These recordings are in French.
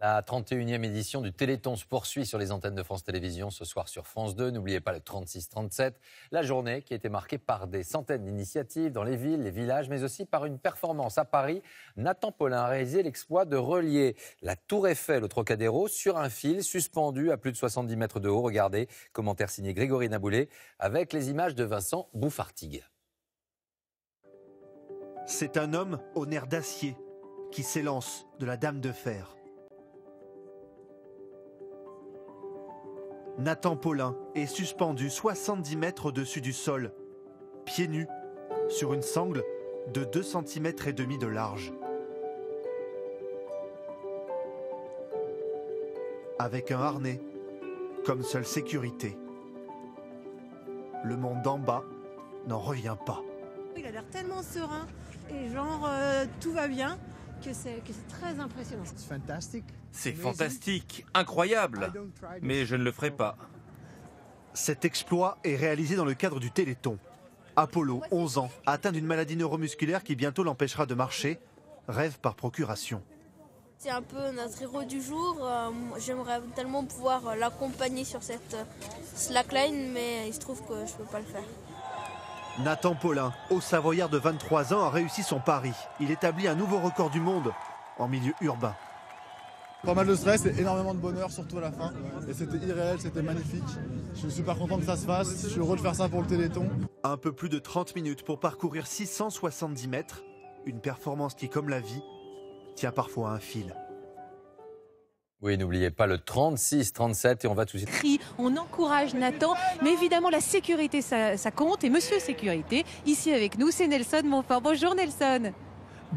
La 31e édition du Téléthon se poursuit sur les antennes de France Télévisions ce soir sur France 2. N'oubliez pas le 36-37, la journée qui a été marquée par des centaines d'initiatives dans les villes, les villages, mais aussi par une performance à Paris. Nathan Paulin a réalisé l'exploit de relier la Tour Eiffel au Trocadéro sur un fil suspendu à plus de 70 mètres de haut. Regardez, commentaire signé Grégory Naboulé avec les images de Vincent Bouffartigue. C'est un homme au nerf d'acier qui s'élance de la Dame de Fer. Nathan Paulin est suspendu 70 mètres au-dessus du sol, pieds nus, sur une sangle de 2,5 cm de large. Avec un harnais, comme seule sécurité. Le monde d'en bas n'en revient pas. Il a l'air tellement serein et genre tout va bien que c'est très impressionnant. C'est fantastique, incroyable, mais je ne le ferai pas. Cet exploit est réalisé dans le cadre du Téléthon. Apollo, 11 ans, atteint d'une maladie neuromusculaire qui bientôt l'empêchera de marcher, rêve par procuration. C'est un peu notre héros du jour. J'aimerais tellement pouvoir l'accompagner sur cette slackline, mais il se trouve que je ne peux pas le faire. Nathan Paulin, haut-savoyard de 23 ans, a réussi son pari. Il établit un nouveau record du monde en milieu urbain. Pas mal de stress et énormément de bonheur, surtout à la fin. Et c'était irréel, c'était magnifique. Je suis super content que ça se fasse. Je suis heureux de faire ça pour le Téléthon. Un peu plus de 30 minutes pour parcourir 670 mètres. Une performance qui, comme la vie, tient parfois à un fil. Oui, n'oubliez pas le 36-37 et on va tout de suite... On encourage Nathan, mais évidemment la sécurité ça compte. Et Monsieur Sécurité, ici avec nous, c'est Nelson Montfort. Bonjour Nelson.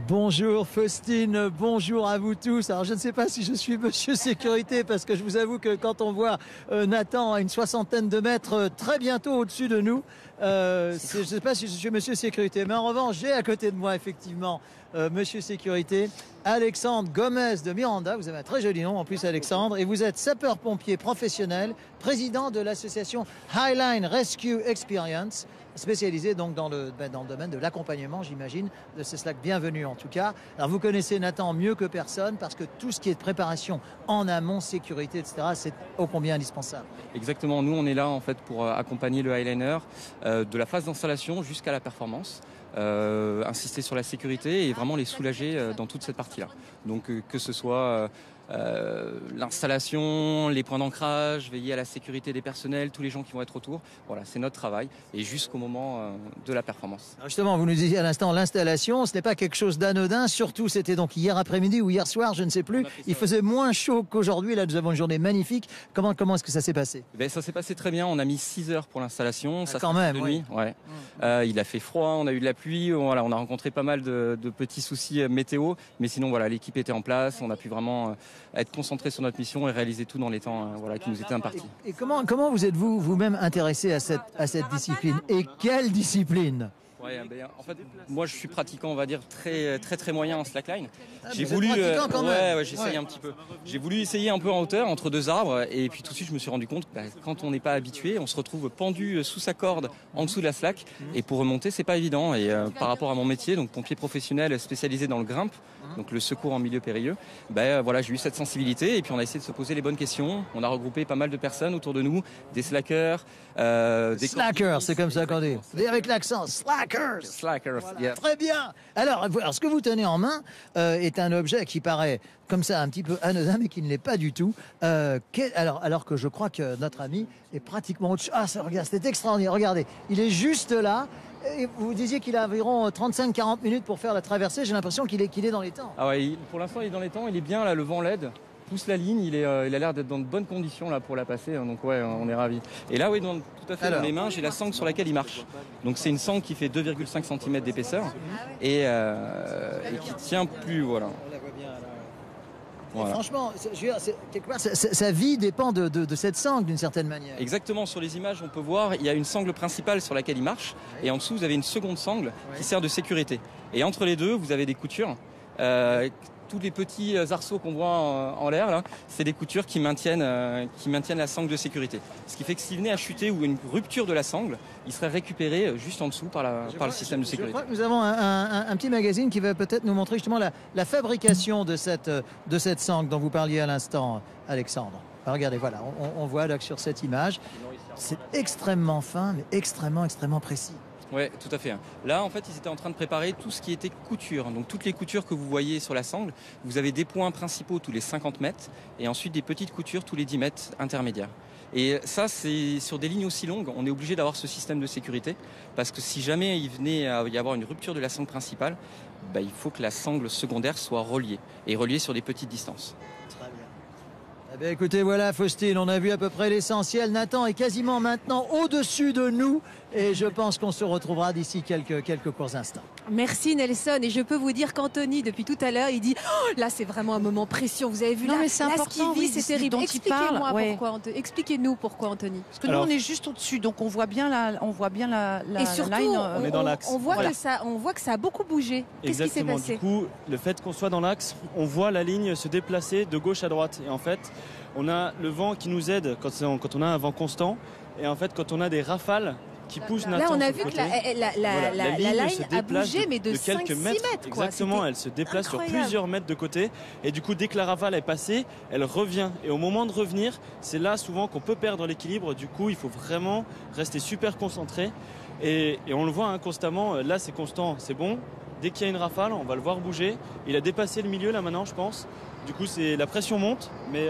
Bonjour Faustine, bonjour à vous tous. Alors je ne sais pas si je suis Monsieur Sécurité parce que je vous avoue que quand on voit Nathan à une 60aine de mètres très bientôt au-dessus de nous, je ne sais pas si je suis Monsieur Sécurité. Mais en revanche, j'ai à côté de moi effectivement Monsieur Sécurité, Alexandre Gomez de Miranda. Vous avez un très joli nom en plus Alexandre. Et vous êtes sapeur-pompier professionnel, président de l'association Highline Rescue Experience, spécialisé donc dans le domaine de l'accompagnement, j'imagine, de ce slack. Bienvenue en tout cas. Alors vous connaissez Nathan mieux que personne parce que tout ce qui est de préparation en amont, sécurité, etc., c'est ô combien indispensable. Exactement, nous on est là en fait pour accompagner le Highliner de la phase d'installation jusqu'à la performance. Insister sur la sécurité et vraiment les soulager dans toute cette partie-là. Donc que ce soit l'installation, les points d'ancrage, veiller à la sécurité des personnels, tous les gens qui vont être autour. Voilà, c'est notre travail et jusqu'au moment de la performance. Alors justement, vous nous disiez à l'instant l'installation, ce n'est pas quelque chose d'anodin, surtout c'était donc hier après-midi ou hier soir, je ne sais plus. Il faisait moins chaud qu'aujourd'hui, là nous avons une journée magnifique. Comment est-ce que ça s'est passé? Ça s'est passé très bien, on a mis 6 heures pour l'installation. Ça quand même, de oui. nuit, ouais. Il a fait froid, on a eu de la pluie, voilà, on a rencontré pas mal de petits soucis météo, mais sinon voilà, l'équipe était en place, on a pu vraiment être concentré sur notre mission et réaliser tout dans les temps qui nous étaient impartis. Et comment vous êtes-vous vous-même intéressé à cette discipline? Et quelle discipline? Ouais, en fait, moi je suis pratiquant, on va dire, très moyen en slackline. J'ai voulu j'essaye un petit peu. J'ai voulu essayer un peu en hauteur, entre deux arbres, et puis tout de suite je me suis rendu compte que quand on n'est pas habitué, on se retrouve pendu sous sa corde en dessous de la slack, et pour remonter c'est pas évident. Et par rapport à mon métier, donc pompier professionnel spécialisé dans le grimpe, donc le secours en milieu périlleux, voilà, j'ai eu cette sensibilité, et puis on a essayé de se poser les bonnes questions. On a regroupé pas mal de personnes autour de nous, des slackers, des slackers, c'est comme ça qu'on dit. Avec l'accent, slackers. Voilà. Yeah. Très bien. Alors, ce que vous tenez en main est un objet qui paraît comme ça un petit peu anodin, mais qui ne l'est pas du tout. Alors que je crois que notre ami est pratiquement au-dessus. Ah, regarde, c'était extraordinaire. Regardez, il est juste là. Et vous disiez qu'il a environ 35-40 minutes pour faire la traversée. J'ai l'impression qu'il est dans les temps. Ah ouais, pour l'instant, il est dans les temps. Il est bien là, le vent l'aide. Pousse la ligne, il a l'air d'être dans de bonnes conditions là pour la passer, donc ouais, on est ravis. Et là, oui, tout à fait, dans les mains, j'ai la sangle sur laquelle il marche. Donc c'est une sangle qui fait 2,5 cm d'épaisseur et qui tient plus, voilà. Voilà. Franchement, quelque part, sa vie dépend de cette sangle d'une certaine manière. Exactement, sur les images, on peut voir, il y a une sangle principale sur laquelle il marche, et en dessous, vous avez une seconde sangle qui sert de sécurité. Et entre les deux, vous avez des coutures Tous les petits arceaux qu'on voit en l'air, là, c'est des coutures qui maintiennent la sangle de sécurité. Ce qui fait que s'il venait à chuter ou une rupture de la sangle, il serait récupéré juste en dessous par le système de sécurité. Je crois que nous avons un petit magazine qui va peut-être nous montrer justement la fabrication de cette sangle dont vous parliez à l'instant, Alexandre. Alors, regardez, voilà, on voit donc sur cette image, c'est extrêmement fin, mais extrêmement précis. Oui, tout à fait. Là, en fait, ils étaient en train de préparer tout ce qui était couture. Donc, toutes les coutures que vous voyez sur la sangle, vous avez des points principaux tous les 50 mètres et ensuite des petites coutures tous les 10 mètres intermédiaires. Et ça, c'est sur des lignes aussi longues, on est obligé d'avoir ce système de sécurité parce que si jamais il venait à y avoir une rupture de la sangle principale, il faut que la sangle secondaire soit reliée et reliée sur des petites distances. Très bien. Eh bien, écoutez, voilà, Faustine, on a vu à peu près l'essentiel. Nathan est quasiment maintenant au-dessus de nous et je pense qu'on se retrouvera d'ici quelques courts instants. Merci Nelson, et je peux vous dire qu'Anthony depuis tout à l'heure il dit là c'est vraiment un moment précieux, vous avez vu mais c'est là ce important, qu'il vit, c'est terrible. Expliquez-moi pourquoi, expliquez-nous pourquoi Anthony. Parce que nous on est juste au-dessus, donc on voit bien la et surtout, line. On est dans l'axe. On voit que ça a beaucoup bougé. Qu'est-ce qui s'est passé? Du coup, le fait qu'on soit dans l'axe, on voit la ligne se déplacer de gauche à droite. Et en fait, on a le vent qui nous aide quand on a un vent constant. Et en fait, quand on a des rafales qui poussent Nathan. Là, on a sur vu le que côté, la ligne a bougé, mais de quelques 5-6 mètres. mètres. Exactement, elle se déplace incroyable. sur plusieurs mètres de côté. Et du coup, dès que la rafale est passée, elle revient. Et au moment de revenir, c'est là souvent qu'on peut perdre l'équilibre. Du coup, il faut vraiment rester super concentré. Et on le voit constamment. Là, c'est constant, c'est bon. Dès qu'il y a une rafale, on va le voir bouger. Il a dépassé le milieu là maintenant, je pense. Du coup, la pression monte, mais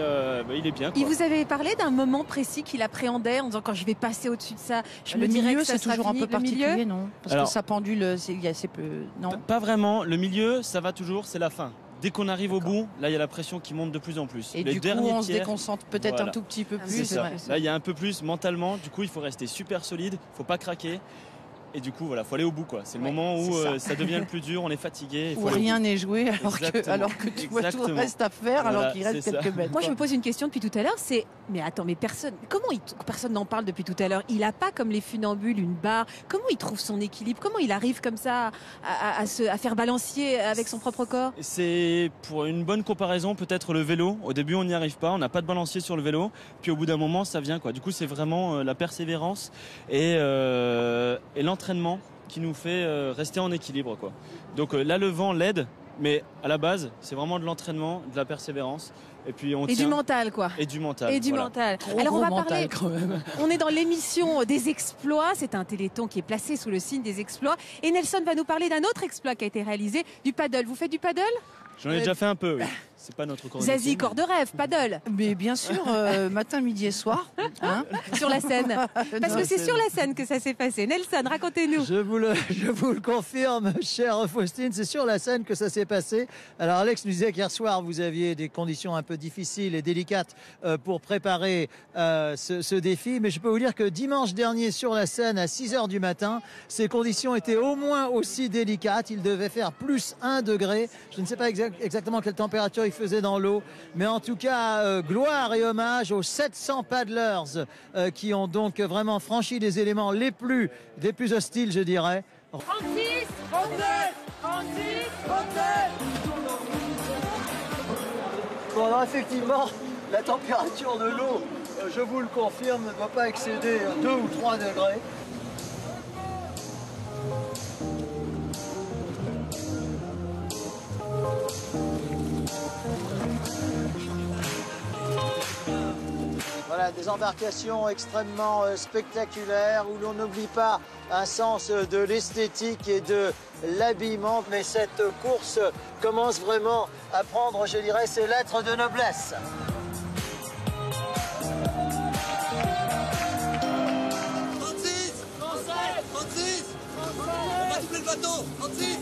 il est bien. Il vous avait parlé d'un moment précis qu'il appréhendait en disant quand je vais passer au-dessus de ça, je me dirais que ça c'est toujours un peu particulier, non? Parce que sa pendule, il y a assez peu. Non. Pas vraiment. Le milieu, ça va toujours. C'est la fin. Dès qu'on arrive au bout, là, il y a la pression qui monte de plus en plus. Et du coup, on se déconcentre peut-être un tout petit peu plus. C'est ça. Là, il y a un peu plus mentalement. Du coup, il faut rester super solide. Il ne faut pas craquer. Et du coup, voilà, faut aller au bout, quoi. C'est le moment où ça devient le plus dur, on est fatigué. Où rien n'est joué alors que tout reste à faire, alors qu'il reste quelques mètres. Moi, je me pose une question depuis tout à l'heure, c'est mais attends, mais personne n'en parle depuis tout à l'heure. Il n'a pas comme les funambules une barre. Comment il trouve son équilibre? Comment il arrive comme ça à faire balancier avec son propre corps? C'est pour une bonne comparaison, peut-être le vélo. Au début, on n'y arrive pas, on n'a pas de balancier sur le vélo. Puis au bout d'un moment, ça vient, quoi. Du coup, c'est vraiment la persévérance et l'entraînement qui nous fait rester en équilibre, quoi. Donc là, le vent l'aide, mais à la base, c'est vraiment de l'entraînement, de la persévérance. Et puis on tient. Du mental, quoi. Et du mental. Et du mental. Alors on va parler. Quand même. On est dans l'émission des exploits. C'est un téléthon qui est placé sous le signe des exploits. Et Nelson va nous parler d'un autre exploit qui a été réalisé, du paddle. Vous faites du paddle? J'en ai déjà fait un peu, oui. C'est pas notre corps de Zazie, corps de rêve, paddle. Mais bien sûr, matin, midi et soir. Sur la scène. Parce que c'est sur la scène que ça s'est passé. Nelson, racontez-nous. Je vous le confirme, chère Faustine, c'est sur la scène que ça s'est passé. Alors Alex nous disait qu'hier soir, vous aviez des conditions un peu difficiles et délicates pour préparer ce défi. Mais je peux vous dire que dimanche dernier, sur la scène, à 6h du matin, ces conditions étaient au moins aussi délicates. Il devait faire +1 degré. Je ne sais pas exactement quelle température il faisait dans l'eau, mais en tout cas gloire et hommage aux 700 paddlers qui ont donc vraiment franchi les éléments les plus hostiles, je dirais. 36, 32, 36, 32. Bon, alors effectivement, la température de l'eau, je vous le confirme, ne doit pas excéder 2 ou 3 degrés. Voilà, des embarcations extrêmement spectaculaires où l'on n'oublie pas un sens de l'esthétique et de l'habillement. Mais cette course commence vraiment à prendre, je dirais, ses lettres de noblesse. On va doubler le bateau. 36.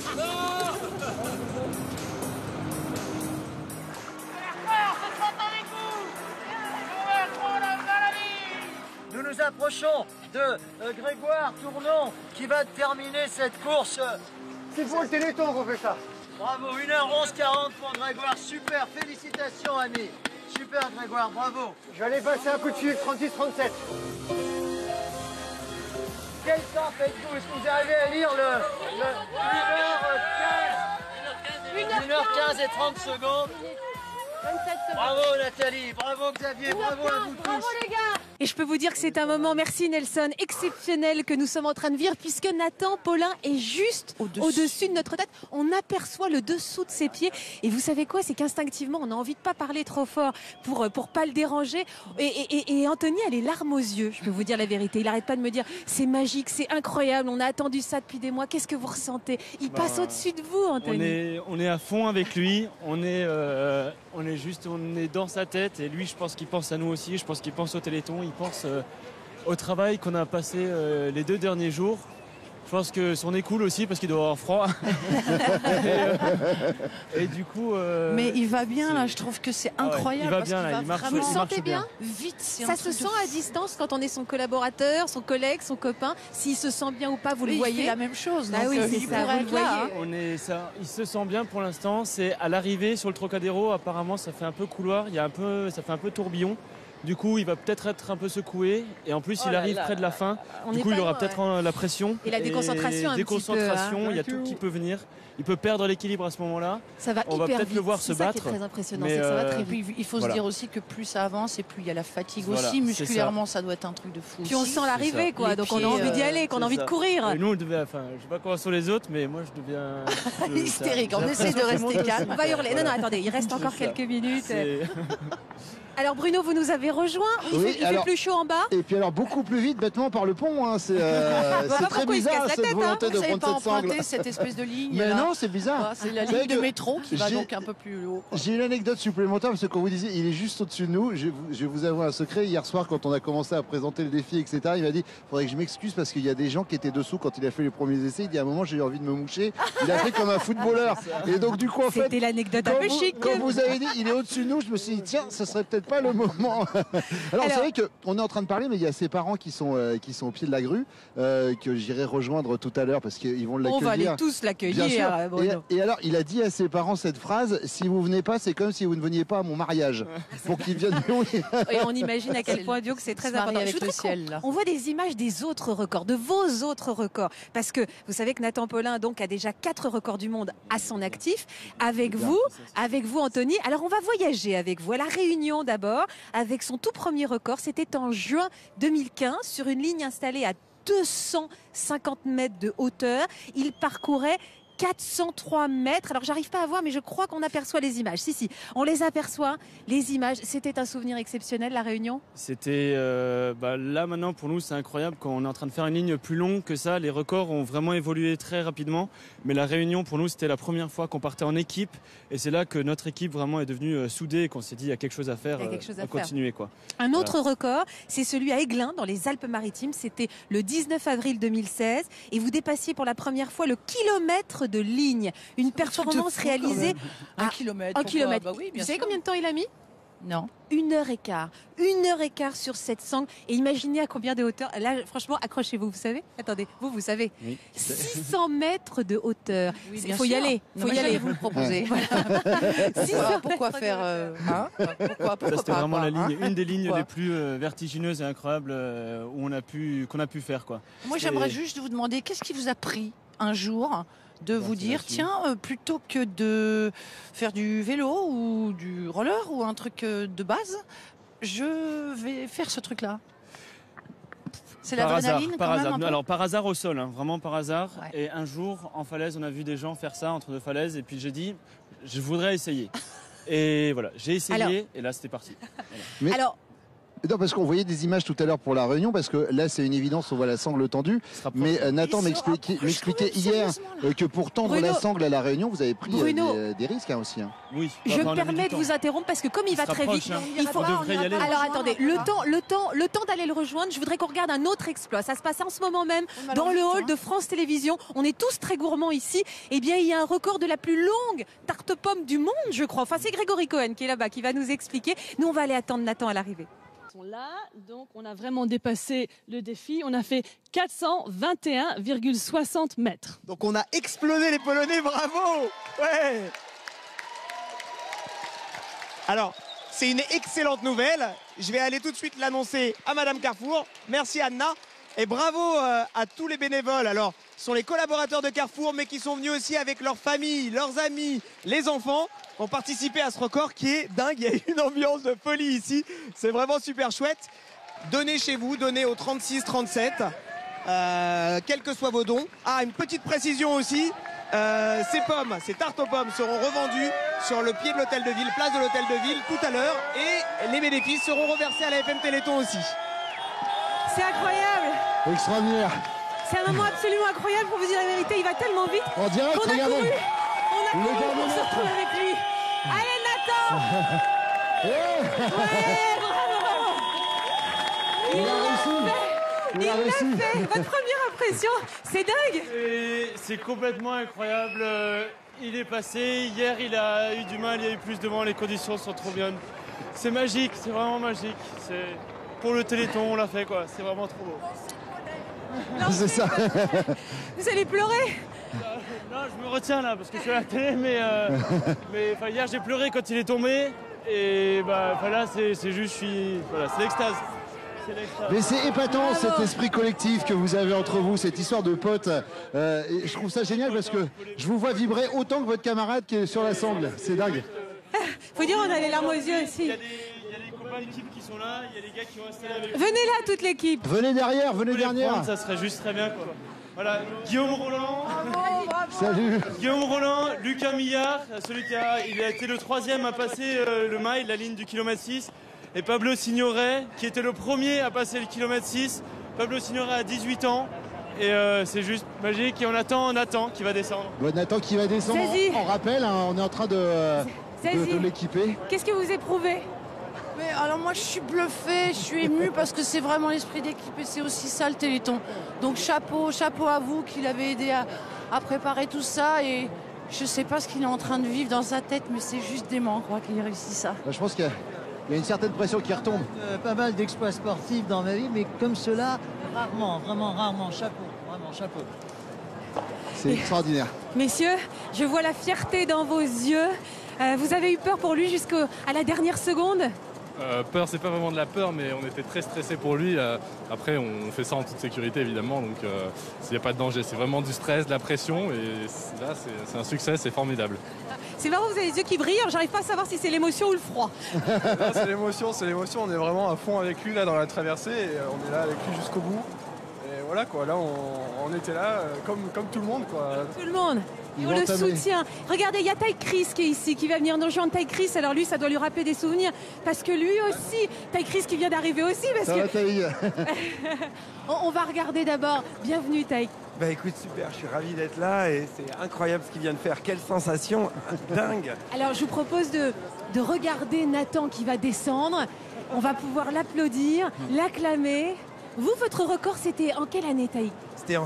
Nous nous approchons de Grégoire Tournon qui va terminer cette course. C'est pour le téléthon qu'on fait ça. Bravo, 1h11:40 pour Grégoire. Super, félicitations ami. Super Grégoire, bravo. Je vais aller passer un coup de fil, 36-37. Quel temps faites-vous? Est-ce que vous arrivez à lire le 1h15? 1h15 1h15 et 30 secondes. Bravo Nathalie, bravo Xavier, bravo à vous tous. Bravo les gars. Et je peux vous dire que c'est un moment, merci Nelson, exceptionnel que nous sommes en train de vivre puisque Nathan Paulin est juste au-dessus de notre tête. On aperçoit le dessous de ses pieds. Et vous savez quoi? C'est qu'instinctivement, on a envie de pas parler trop fort pour pas le déranger. Et Anthony a les larmes aux yeux, je peux vous dire la vérité. Il arrête pas de me dire, c'est magique, c'est incroyable, on a attendu ça depuis des mois. Qu'est-ce que vous ressentez? Il passe au-dessus de vous, Anthony. On est à fond avec lui, on est dans sa tête et lui, je pense qu'il pense à nous aussi, je pense qu'il pense au Téléthon, il pense au travail qu'on a passé les 2 derniers jours. Je pense que c'en est cool aussi parce qu'il doit avoir froid. et du coup. Mais il va bien là, je trouve que c'est incroyable. Il va bien là, il marche. Vous le sentez bien? Vite. Ça se sent à distance quand on est son collaborateur, son collègue, son copain. S'il se sent bien ou pas, vous le voyez. Il fait la même chose. Ah oui, c'est ça, vous le voyez. Il se sent bien pour l'instant. C'est à l'arrivée sur le Trocadéro, apparemment ça fait un peu couloir, ça fait un peu tourbillon. Du coup, il va peut-être être un peu secoué. Et en plus, il arrive près de la fin. Du coup, il aura peut-être la pression. Et la déconcentration un petit peu. Il y a tout qui peut venir. Il peut perdre l'équilibre à ce moment-là. Ça va On va hyper peut-être vite. le voir se battre. C'est ça qui est très impressionnant, mais c'est que ça va très vite. Et puis, il faut se dire aussi que plus ça avance et plus il y a la fatigue Voilà, aussi. Musculairement, ça doit être un truc de fou. Puis on aussi. sent l'arrivée, quoi. Donc on a envie d'y aller, qu'on a envie de courir. Et nous, je sais pas comment sont les autres, mais moi, je deviens hystérique. On essaie de rester calme. On va hurler. Non, attendez, il reste encore quelques minutes. Alors Bruno, vous nous avez rejoint. Il fait plus chaud en bas. Et puis alors beaucoup plus vite, bêtement par le pont. Hein. C'est très bizarre cette volonté de prendre cette sangle. Cette espèce de ligne. Mais non, c'est bizarre. C'est la ligne de métro qui va donc un peu plus haut. J'ai une anecdote supplémentaire parce que quand vous disiez il est juste au-dessus de nous, je vais vous avouer un secret. Hier soir, quand on a commencé à présenter le défi, etc., il m'a dit faudrait que je m'excuse parce qu'il y a des gens qui étaient dessous quand il a fait les premiers essais. Il dit à un moment j'ai eu envie de me moucher. Il a fait comme un footballeur. Et donc du coup en fait, c'était l'anecdote un peu chic. Quand vous avez dit il est au-dessus de nous, je me suis dit tiens, ce serait peut-être pas le moment. Alors c'est vrai qu'on est en train de parler, mais il y a ses parents qui sont au pied de la grue, que j'irai rejoindre tout à l'heure parce qu'ils vont l'accueillir. On va aller tous l'accueillir, Bruno. Et alors, il a dit à ses parents cette phrase, si vous venez pas, c'est comme si vous ne veniez pas à mon mariage. Pour qu'ils viennent. Et on imagine à quel point, Dio, que c'est très important. Avec le ciel, on voit des images des autres records, de vos autres records. Parce que vous savez que Nathan Paulin donc, a déjà 4 records du monde à son actif. Avec vous, Anthony. Alors, on va voyager avec vous à La Réunion d'abord, avec son tout premier record. C'était en juin 2015 sur une ligne installée à 250 mètres de hauteur. Il parcourait 403 mètres. Alors, j'arrive pas à voir, mais je crois qu'on aperçoit les images. Si, on les aperçoit. Les images, c'était un souvenir exceptionnel, La Réunion. C'était là maintenant pour nous c'est incroyable quand on est en train de faire une ligne plus longue que ça. Les records ont vraiment évolué très rapidement, mais La Réunion pour nous c'était la première fois qu'on partait en équipe et c'est là que notre équipe vraiment est devenue soudée et qu'on s'est dit il y a quelque chose à faire, à continuer quoi. Un autre record, c'est celui à Aiglun dans les Alpes-Maritimes. C'était le 19 avril 2016 et vous dépassiez pour la première fois le kilomètre de ligne. Une performance réalisée à 1 kilomètre. 1 kilomètre. Bah oui, vous savez combien de temps il a mis? Non. 1h15. 1h15 sur cette sangle. Et imaginez à combien de hauteur. Là, franchement, accrochez-vous, vous savez. Attendez, vous savez. Oui. 600 mètres de hauteur. Il faut y aller. Faut y aller, vous le proposez. Pourquoi faire pourquoi c'était vraiment la ligne, une des lignes les plus vertigineuses et incroyables qu'on a pu faire. Quoi. Moi, j'aimerais juste vous demander, qu'est-ce qui vous a pris un jour de vous dire, tiens, plutôt que de faire du vélo ou du roller ou un truc de base, je vais faire ce truc-là. C'est l'adrénaline par hasard. Alors par hasard au sol, hein, vraiment par hasard. Ouais. Et un jour, en falaise, on a vu des gens faire ça entre 2 falaises et puis j'ai dit, je voudrais essayer. Et voilà, j'ai essayé et là c'était parti. Voilà. Non, parce qu'on voyait des images tout à l'heure pour La Réunion, parce que là c'est une évidence, on voit la sangle tendue. Mais Nathan m'expliquait hier que pour tendre la sangle à La Réunion, vous avez pris des risques aussi. Hein. Oui. Je me permets de vous interrompre parce que comme il va très vite, il faut. Alors attendez, le temps d'aller le rejoindre, je voudrais qu'on regarde un autre exploit. Ça se passe en ce moment même dans le hall de France Télévisions. On est tous très gourmands ici. Eh bien, il y a un record de la plus longue tarte pomme du monde, je crois. Enfin, c'est Grégory Cohen qui est là-bas, qui va nous expliquer. Nous, on va aller attendre Nathan à l'arrivée. Là, donc on a vraiment dépassé le défi. On a fait 421,60 mètres. Donc on a explosé les Polonais, bravo! Ouais! Alors, c'est une excellente nouvelle. Je vais aller tout de suite l'annoncer à Madame Carrefour. Merci Anna. Et bravo à tous les bénévoles. Alors, ce sont les collaborateurs de Carrefour, mais qui sont venus aussi avec leurs familles, leurs amis, les enfants, ont participé à ce record qui est dingue. Il y a une ambiance de folie ici. C'est vraiment super chouette. Donnez chez vous, donnez au 36-37, quels que soient vos dons. Ah, une petite précision aussi. Ces pommes, ces tartes aux pommes seront revendues sur le pied de l'hôtel de ville, place de l'hôtel de ville tout à l'heure, et les bénéfices seront reversés à la FM Téléthon aussi. C'est incroyable. Extraordinaire. C'est un moment absolument incroyable, pour vous dire la vérité. Il va tellement vite. En direct, qu'on a regardez. couru. On a couru pour se retrouver avec lui. Allez, Nathan. Ouais, bravo. Il a réussi. Il l'a fait. Votre première impression, c'est dingue. C'est complètement incroyable. Il est passé. Hier, il a eu du mal. Il y a eu plus de vent. Les conditions sont trop bien. C'est magique. C'est vraiment magique. Pour le Téléthon, on l'a fait, quoi. C'est vraiment trop beau. C'est ça. Vous allez pleurer. Non, je me retiens là parce que je suis à la télé, mais hier j'ai pleuré quand il est tombé. Et là, c'est juste, voilà, c'est l'extase. Mais c'est épatant cet esprit collectif que vous avez entre vous, cette histoire de potes. Et je trouve ça génial parce que je vous vois vibrer autant que votre camarade qui est sur la sangle. C'est dingue. Faut dire, on a les larmes aux yeux aussi. Il y a des copains d'équipe qui sont là, il y a des gars qui vont rester avec nous. Venez là, toute l'équipe. Venez derrière, venez derrière. Ça serait juste très bien, quoi. Voilà, Guillaume Roland. Salut. Guillaume Roland, Lucas Millard, celui il a été le 3e à passer le mile, la ligne du kilomètre 6. Et Pablo Signoret, qui était le premier à passer le kilomètre 6. Pablo Signoret a 18 ans. Et c'est juste magique. Et on attend Nathan qui va descendre. Bon, Nathan qui va descendre. On rappelle, hein, on est en train de l'équiper. Qu'est-ce que vous éprouvez? Mais alors moi je suis bluffée, je suis émue parce que c'est vraiment l'esprit d'équipe et c'est aussi ça le Téléthon. Donc chapeau à vous qui l'avez aidé à préparer tout ça et je sais pas ce qu'il est en train de vivre dans sa tête mais c'est juste dément quoi qu'il ait réussi ça. Je pense qu'il y a une certaine pression qui retombe. Pas mal d'exploits sportifs dans ma vie, mais comme cela, rarement, vraiment rarement. Chapeau, vraiment chapeau. C'est extraordinaire. Messieurs, je vois la fierté dans vos yeux. Vous avez eu peur pour lui jusqu'à la dernière seconde? Peur, c'est pas vraiment de la peur, mais on était très stressés pour lui. Après, on fait ça en toute sécurité, évidemment, donc il n'y a pas de danger. C'est vraiment du stress, de la pression, et là, c'est un succès, c'est formidable. C'est marrant, vous avez les yeux qui brillent, j'arrive pas à savoir si c'est l'émotion ou le froid. C'est l'émotion, on est vraiment à fond avec lui là dans la traversée, et on est là avec lui jusqu'au bout. Et voilà, quoi, là, on était là comme tout le monde, quoi. Tout le monde. Et on le soutient. Regardez, il y a Ty Chris qui est ici, qui va venir nous rejoindre. Ty Chris, alors lui, ça doit lui rappeler des souvenirs. Parce que lui aussi, Ty Chris qui vient d'arriver aussi. Parce ça que... va, on va regarder d'abord. Bienvenue, Ty. Bah écoute, super, je suis ravi d'être là et c'est incroyable ce qu'il vient de faire. Quelle sensation dingue. Alors, je vous propose de regarder Nathan qui va descendre. On va pouvoir l'applaudir, l'acclamer. Vous, votre record, c'était en quelle année, Taïk? C'était en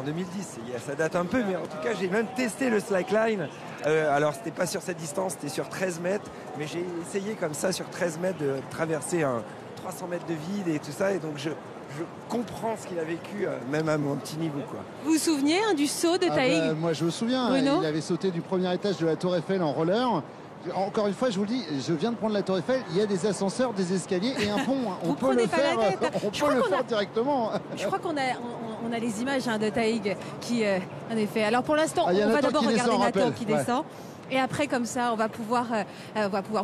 2010, ça date un peu, mais en tout cas, j'ai même testé le slackline. Alors, c'était pas sur cette distance, c'était sur 13 mètres, mais j'ai essayé comme ça, sur 13 mètres, de traverser 300 mètres de vide et tout ça, et donc je comprends ce qu'il a vécu, même à mon petit niveau, quoi. Vous vous souvenez du saut de Taïk? Moi, je me souviens, il avait sauté du premier étage de la Tour Eiffel en roller. Encore une fois, je vous le dis, je viens de prendre la Tour Eiffel, il y a des ascenseurs, des escaliers et un pont. On peut le faire, directement. Je crois qu'on a les images de Taïg qui, en effet. Alors pour l'instant, on va d'abord regarder Nathan qui descend. Et après, comme ça, on va pouvoir.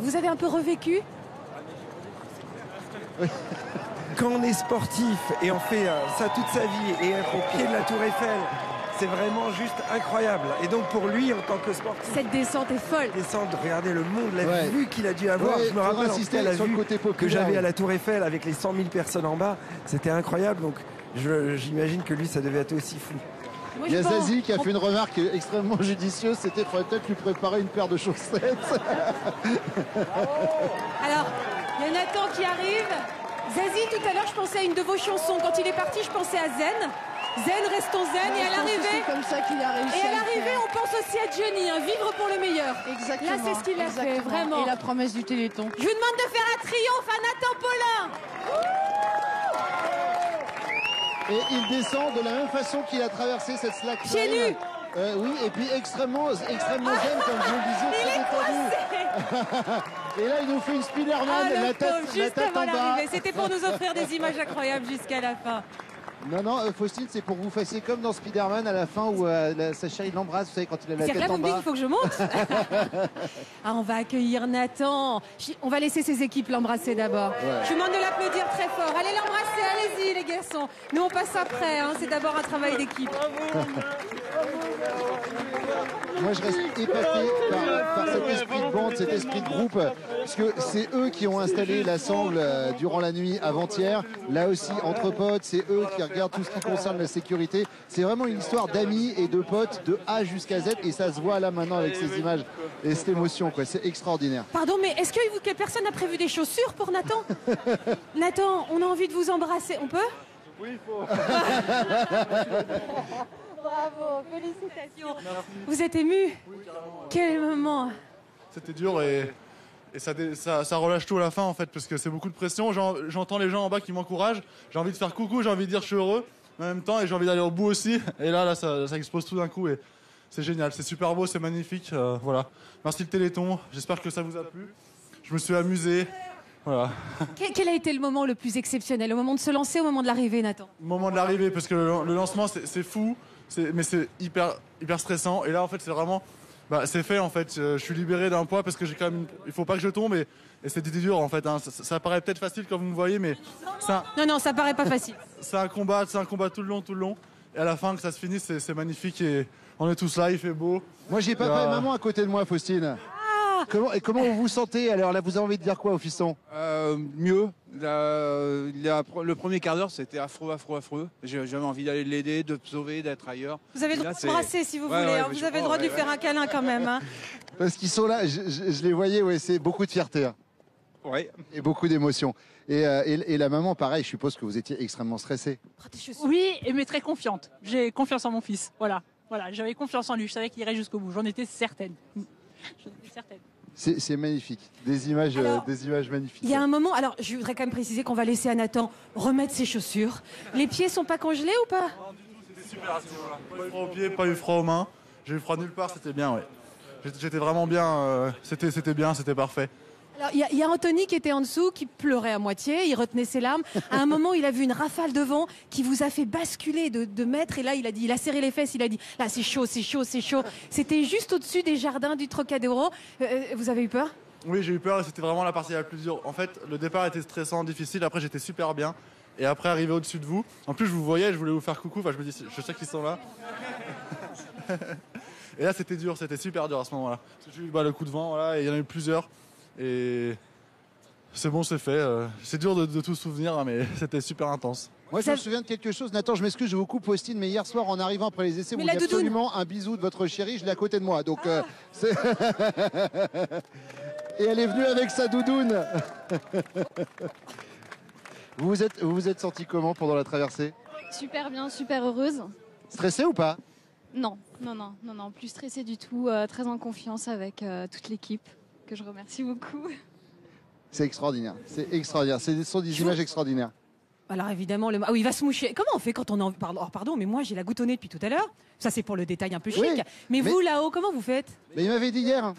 Vous avez un peu revécu? Quand on est sportif et on fait ça toute sa vie et être au pied de la Tour Eiffel, c'est vraiment juste incroyable. Et donc pour lui, en tant que sportif, cette descente est folle. Regardez le monde, la vue qu'il a dû avoir. Je me rappelle insister la vue que j'avais à la Tour Eiffel avec les 100 000 personnes en bas. C'était incroyable. Donc j'imagine que lui, ça devait être aussi fou. Il y a Zazie qui a fait une remarque extrêmement judicieuse. C'était qu'il faudrait peut-être lui préparer une paire de chaussettes. Alors, il y a Nathan qui arrive. Zazie, tout à l'heure, je pensais à une de vos chansons. Quand il est parti, je pensais à Zen. Zen, restons zen. Et à l'arrivée, comme ça qu'il a réussi. Et à l'arrivée, on pense aussi à Johnny, vivre pour le meilleur. Exactement. Là, c'est ce qu'il a fait, vraiment. Et la promesse du Téléthon. Je vous demande de faire un triomphe à Nathan Paulin. Et il descend de la même façon qu'il a traversé cette slackline. Pieds nus. Oui, et puis extrêmement zen, comme je le disais, très détendu. Et là, il nous fait une Spiderman, la tête juste en avant bas. l'arrivée. C'était pour nous offrir des images incroyables jusqu'à la fin. Non, Faustine, c'est pour que vous fassiez comme dans Spider-Man à la fin où sa chérie l'embrasse, vous savez, quand il a la C'est tête vrai, en vous me dites bas. qu'il faut que je monte. Ah, on va accueillir Nathan. On va laisser ses équipes l'embrasser d'abord. Ouais. Je vous demande de l'applaudir très fort. Allez l'embrasser, allez-y les garçons. Nous on passe après, hein. C'est d'abord un travail d'équipe. Moi, je reste épaté par cet esprit de bande, cet esprit de groupe, parce que c'est eux qui ont installé l'assemble durant la nuit avant-hier. Là aussi, entre potes, c'est eux qui regardent tout ce qui concerne la sécurité. C'est vraiment une histoire d'amis et de potes de A jusqu'à Z, et ça se voit là maintenant avec ces images et cette émotion, quoi. C'est extraordinaire. Pardon, mais est-ce que personne n'a prévu des chaussures pour Nathan? Nathan, on a envie de vous embrasser. On peut? Oui, il faut. Bravo, félicitations. Vous êtes ému? Oui, carrément. Quel moment? C'était dur et ça relâche tout à la fin en fait, parce que c'est beaucoup de pression. J'entends les gens en bas qui m'encouragent. J'ai envie de faire coucou, j'ai envie de dire je suis heureux, mais en même temps, et j'ai envie d'aller au bout aussi. Et là ça explose tout d'un coup et c'est génial, c'est super beau, c'est magnifique. Voilà. Merci le Téléthon, j'espère que ça vous a plu. Je me suis amusé. Voilà. Quel a été le moment le plus exceptionnel? Au moment de se lancer, au moment de l'arrivée, Nathan? Moment de l'arrivée, parce que le lancement c'est fou, mais c'est hyper stressant. Et là en fait c'est vraiment, c'est fait en fait. Je suis libéré d'un poids parce que j'ai quand même, il faut pas que je tombe et c'était dur en fait. Hein. Ça paraît peut-être facile quand vous me voyez, mais non, ça paraît pas facile. C'est un combat tout le long. Et à la fin que ça se finisse, c'est magnifique et on est tous là, il fait beau. Moi, j'ai papa et maman à côté de moi, Faustine. Comment vous vous sentez? Alors là, vous avez envie de dire quoi au fiston? Mieux. Le premier quart d'heure, c'était affreux. J'avais envie d'aller l'aider, de me sauver, d'être ailleurs. Vous avez le droit de brasser si vous voulez. Hein. Vous avez le droit de lui faire un câlin quand même. Hein. Parce qu'ils sont là, je les voyais, ouais, c'est beaucoup de fierté. Hein. Ouais. Et beaucoup d'émotion. Et la maman, pareil, je suppose que vous étiez extrêmement stressée. Oui, mais très confiante. J'ai confiance en mon fils. Voilà, j'avais confiance en lui. Je savais qu'il irait jusqu'au bout. J'en étais certaine. C'est magnifique, des images magnifiques. Il y a un moment, alors je voudrais quand même préciser qu'on va laisser à Nathan remettre ses chaussures. Les pieds sont pas congelés ou pas? C'était super à ce niveau-là. Pas eu froid aux pieds, pas eu froid aux mains. J'ai eu froid nulle part, c'était bien, ouais. J'étais vraiment bien, c'était bien, c'était parfait. Alors, il y a Anthony qui était en dessous, qui pleurait à moitié, il retenait ses larmes. À un moment, il a vu une rafale de vent qui vous a fait basculer de mètres. Et là, il a serré les fesses, il a dit « Là, c'est chaud. » C'était juste au-dessus des jardins du Trocadéro. Vous avez eu peur? Oui, j'ai eu peur et c'était vraiment la partie la plus dure. En fait, le départ était stressant, difficile. Après, j'étais super bien. Et après, arrivé au-dessus de vous, en plus, je vous voyais, je voulais vous faire coucou. Enfin, je me dis, je sais qu'ils sont là. Et là, c'était dur, c'était super dur à ce moment-là. J'ai eu le coup de vent, voilà, et il y en a eu plusieurs. Et c'est bon, c'est fait. C'est dur de tout se souvenir, hein, mais c'était super intense. Moi, je me souviens de quelque chose. Nathan, je m'excuse, je vous coupe, Faustine, mais hier soir, en arrivant après les essais, vous la vouliez doudoune. absolument un bisou de votre chérie. Je l'ai à côté de moi. Donc, et elle est venue avec sa doudoune. Vous vous êtes senti comment pendant la traversée? Super bien, super heureuse. Stressée ou pas? Non, plus stressée du tout, très en confiance avec toute l'équipe, que je remercie beaucoup. C'est extraordinaire, ce sont des images extraordinaires. Alors évidemment, ah oui, il va se moucher. Comment on fait quand on en... Pardon, mais moi j'ai la goutte au nez depuis tout à l'heure. Ça c'est pour le détail un peu chic. Oui, mais vous là-haut, comment vous faites? Mais il m'avait dit hier.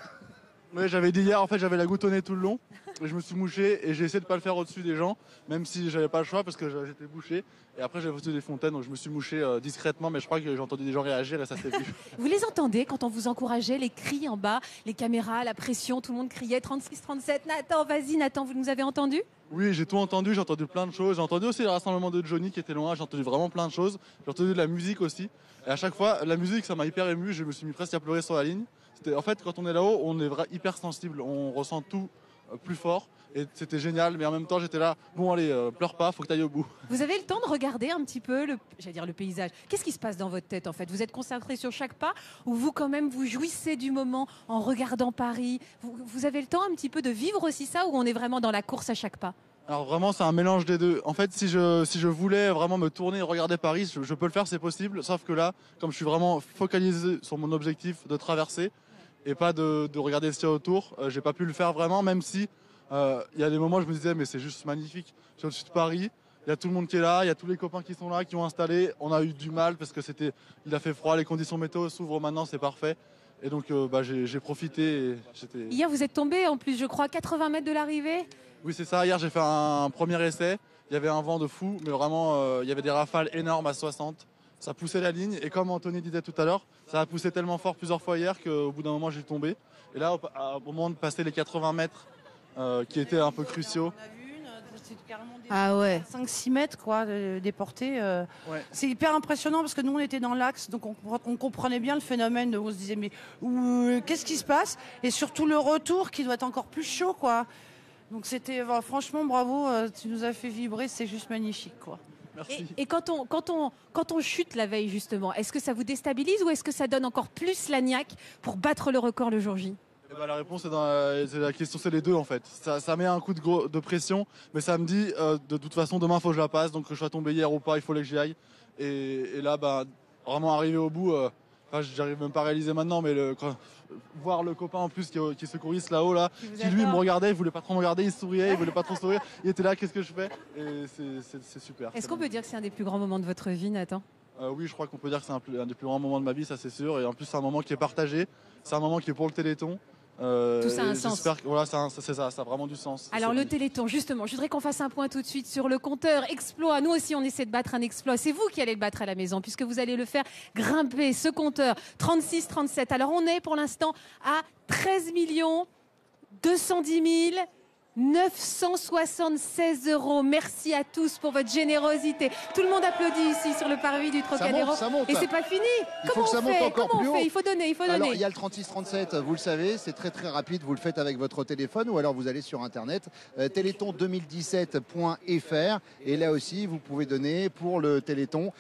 Oui, j'avais dit hier, en fait, j'avais la goutte au nez tout le long. Et je me suis mouché et j'ai essayé de ne pas le faire au-dessus des gens, même si j'avais pas le choix parce que j'étais bouché. Et après, j'ai reçu des fontaines, donc je me suis mouché discrètement, mais je crois que j'ai entendu des gens réagir et ça s'est vu. Vous les entendez quand on vous encourageait, les cris en bas, les caméras, la pression, tout le monde criait 36, 37, Nathan, vas-y Nathan, vous nous avez entendus? Oui, j'ai tout entendu, j'ai entendu plein de choses. J'ai entendu aussi le rassemblement de Johnny qui était loin, j'ai entendu vraiment plein de choses. J'ai entendu de la musique aussi. Et à chaque fois, la musique, ça m'a hyper ému, je me suis mis presque à pleurer sur la ligne. En fait, quand on est là-haut, on est hyper sensible, on ressent tout plus fort. Et c'était génial, mais en même temps, j'étais là, bon allez, pleure pas, faut que tu ailles au bout. Vous avez le temps de regarder un petit peu le paysage. Qu'est-ce qui se passe dans votre tête en fait? Vous êtes concentré sur chaque pas ou vous quand même vous jouissez du moment en regardant Paris? Vous avez le temps un petit peu de vivre aussi ça ou on est vraiment dans la course à chaque pas? Alors vraiment, c'est un mélange des deux. En fait, si je voulais vraiment me tourner et regarder Paris, je peux le faire, c'est possible. Sauf que là, comme je suis vraiment focalisé sur mon objectif de traverser et pas de regarder ce qu'il y a autour, j'ai pas pu le faire vraiment, même si il y a des moments où je me disais mais c'est juste magnifique. Je suis au-dessus de Paris, il y a tout le monde qui est là, il y a tous les copains qui sont là, qui ont installé. On a eu du mal parce que il a fait froid, les conditions météo s'ouvrent maintenant, c'est parfait. Et donc j'ai profité. Hier vous êtes tombé en plus, je crois, 80 mètres de l'arrivée. Oui c'est ça, hier j'ai fait un premier essai Il y avait un vent de fou, mais vraiment, il y avait des rafales énormes à 60. Ça poussait la ligne, et comme Anthony disait tout à l'heure, ça a poussé tellement fort plusieurs fois hier qu'au bout d'un moment, j'ai tombé. Et là, au moment de passer les 80 mètres, qui étaient un peu cruciaux. Ah ouais. 5-6 mètres quoi, des portées. C'est hyper impressionnant parce que nous on était dans l'axe, donc on comprenait bien le phénomène. On se disait mais qu'est-ce qui se passe? Et surtout le retour qui doit être encore plus chaud quoi. Donc c'était franchement bravo, tu nous as fait vibrer, c'est juste magnifique quoi. Merci. Et quand on chute la veille justement, est-ce que ça vous déstabilise ou est-ce que ça donne encore plus la niaque pour battre le record le jour J? La réponse c'est la question, c'est les deux en fait. Ça met un coup de pression, mais ça me dit de toute façon demain il faut que je la passe, donc que je sois tombé hier ou pas, il faut que j'y aille. Et là, vraiment arriver au bout, j'arrive même pas à réaliser maintenant, mais voir le copain en plus qui secourisse là-haut, qui lui me regardait, il voulait pas trop me regarder, il souriait, il voulait pas trop sourire, il était là, qu'est-ce que je fais? Et c'est super. Est-ce qu'on peut dire que c'est un des plus grands moments de votre vie, Nathan? Oui, je crois qu'on peut dire que c'est un des plus grands moments de ma vie, ça c'est sûr. Et en plus, c'est un moment qui est partagé, c'est un moment qui est pour le Téléthon. Tout ça a un sens. J'espère que voilà, ça a vraiment du sens. Alors le Téléthon, justement, je voudrais qu'on fasse un point tout de suite sur le compteur exploit. Nous aussi, on essaie de battre un exploit. C'est vous qui allez le battre à la maison, puisque vous allez le faire grimper, ce compteur 36-37. Alors on est pour l'instant à 13 210 976 €. Merci à tous pour votre générosité. Tout le monde applaudit ici sur le parvis du Trocadéro. Ça monte. Et c'est pas fini. Il faut que ça monte encore plus haut. Il faut donner, Alors, il y a le 36-37, vous le savez, c'est très très rapide. Vous le faites avec votre téléphone ou alors vous allez sur Internet, téléthon2017.fr. Et là aussi, vous pouvez donner pour le Téléthon,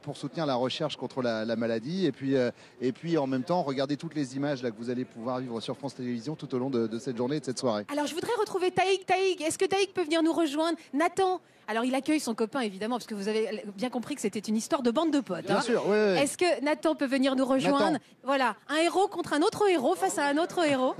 pour soutenir la recherche contre la maladie. Et puis en même temps, regardez toutes les images là, que vous allez pouvoir vivre sur France Télévisions tout au long de cette journée et de cette soirée. Alors, je voudrais retrouver Taïg. Est-ce que Taïg peut venir nous rejoindre? Nathan, alors il accueille son copain évidemment, parce que vous avez bien compris que c'était une histoire de bande de potes. Bien sûr, oui. Est-ce que Nathan peut venir nous rejoindre? Nathan. Voilà, un héros contre un autre héros face à un autre héros.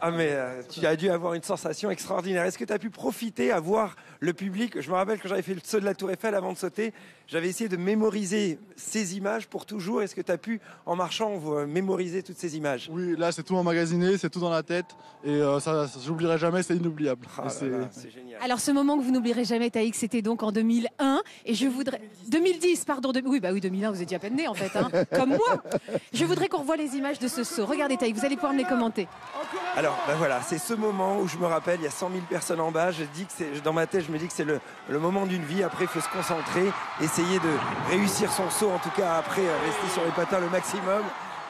Ah mais tu as dû avoir une sensation extraordinaire. Est-ce que tu as pu profiter à voir le public? Je me rappelle quand j'avais fait le saut de la Tour Eiffel avant de sauter, j'avais essayé de mémoriser ces images pour toujours. Est-ce que tu as pu, en marchant, mémoriser toutes ces images? Oui, là c'est tout emmagasiné, c'est tout dans la tête. Et ça j'oublierai jamais, c'est inoubliable. C'est génial. Alors ce moment que vous n'oublierez jamais, Taïg, c'était donc en 2001. Et je voudrais... 2010, pardon. Oui, 2001, vous étiez à peine né en fait, comme moi. Je voudrais qu'on revoie les images de ce saut. Regardez Taïg, vous allez pouvoir me les commenter. Alors voilà, c'est ce moment où je me rappelle, il y a 100 000 personnes en bas. Dans ma tête, je me dis que c'est le moment d'une vie. Après, il faut se concentrer, essayer de réussir son saut. En tout cas, après, rester sur les patins le maximum.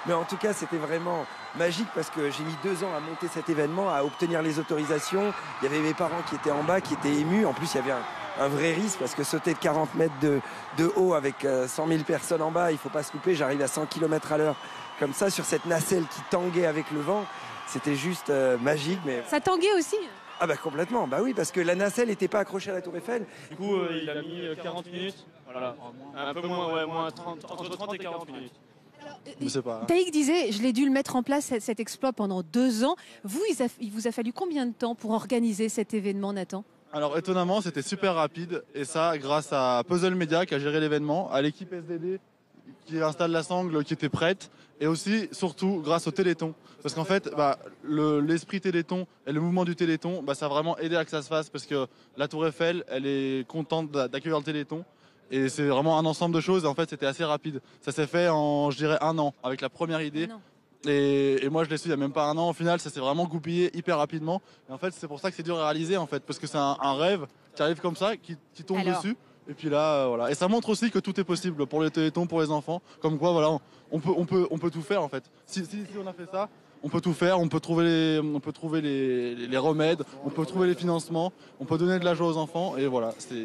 Mais en tout cas, c'était vraiment magique parce que j'ai mis 2 ans à monter cet événement, à obtenir les autorisations. Il y avait mes parents qui étaient en bas, qui étaient émus. En plus, il y avait un vrai risque parce que sauter de 40 mètres de haut avec 100 000 personnes en bas, il ne faut pas se louper. J'arrive à 100 km à l'heure comme ça sur cette nacelle qui tanguait avec le vent. C'était juste magique. Mais... Ça tanguait aussi? Ah bah complètement, bah oui, parce que la nacelle n'était pas accrochée à la Tour Eiffel. Du coup, il a mis 40 minutes. Voilà. Un peu moins, moins 30, entre 30 et 40 minutes. Taïg disait, je l'ai dû le mettre en place, cet exploit, pendant 2 ans. Vous, il vous a fallu combien de temps pour organiser cet événement, Nathan? Alors étonnamment, c'était super rapide. Et ça, grâce à Puzzle Media qui a géré l'événement, à l'équipe SDD qui installe la sangle qui était prête, et aussi, surtout, grâce au Téléthon. Parce qu'en fait, l'esprit Téléthon et le mouvement du Téléthon, ça a vraiment aidé à que ça se fasse, parce que la Tour Eiffel, elle est contente d'accueillir le Téléthon. Et c'est vraiment un ensemble de choses, et en fait, c'était assez rapide. Ça s'est fait en, je dirais, 1 an, avec la première idée. Et moi, je l'ai su il n'y a même pas 1 an. Au final, ça s'est vraiment goupillé hyper rapidement. Et en fait, c'est pour ça que c'est dur à réaliser, en fait, parce que c'est un rêve qui arrive comme ça, qui tombe dessus. Et puis là, voilà. Et ça montre aussi que tout est possible pour les Téléthons, pour les enfants. Comme quoi, voilà, on peut tout faire en fait. Si on a fait ça, on peut tout faire. On peut trouver les remèdes, on peut trouver les financements, on peut donner de la joie aux enfants. Et voilà, c'est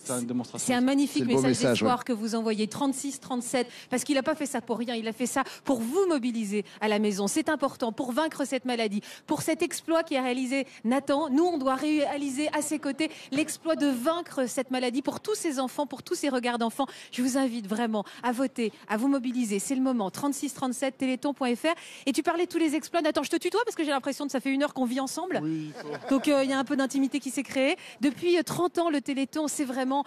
une démonstration. C'est un magnifique message d'espoir que vous envoyez. 36-37, parce qu'il n'a pas fait ça pour rien. Il a fait ça pour vous mobiliser à la maison. C'est important pour vaincre cette maladie, pour cet exploit qui a réalisé Nathan. Nous, on doit réaliser à ses côtés l'exploit de vaincre cette maladie pour tous ces enfants, pour tous ces regards d'enfants. Je vous invite vraiment à voter, à vous mobiliser. C'est le moment. 36-37, téléthon.fr. Et tu parlais de tous les exploits. Nathan, je te tutoie parce que j'ai l'impression que ça fait 1 heure qu'on vit ensemble. Oui, donc il y a un peu d'intimité qui s'est créée. Depuis 30 ans, le Téléthon, c'est vraiment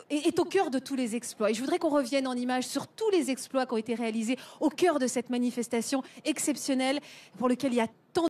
est au cœur de tous les exploits. Et je voudrais qu'on revienne en images sur tous les exploits qui ont été réalisés au cœur de cette manifestation exceptionnelle pour laquelle il y a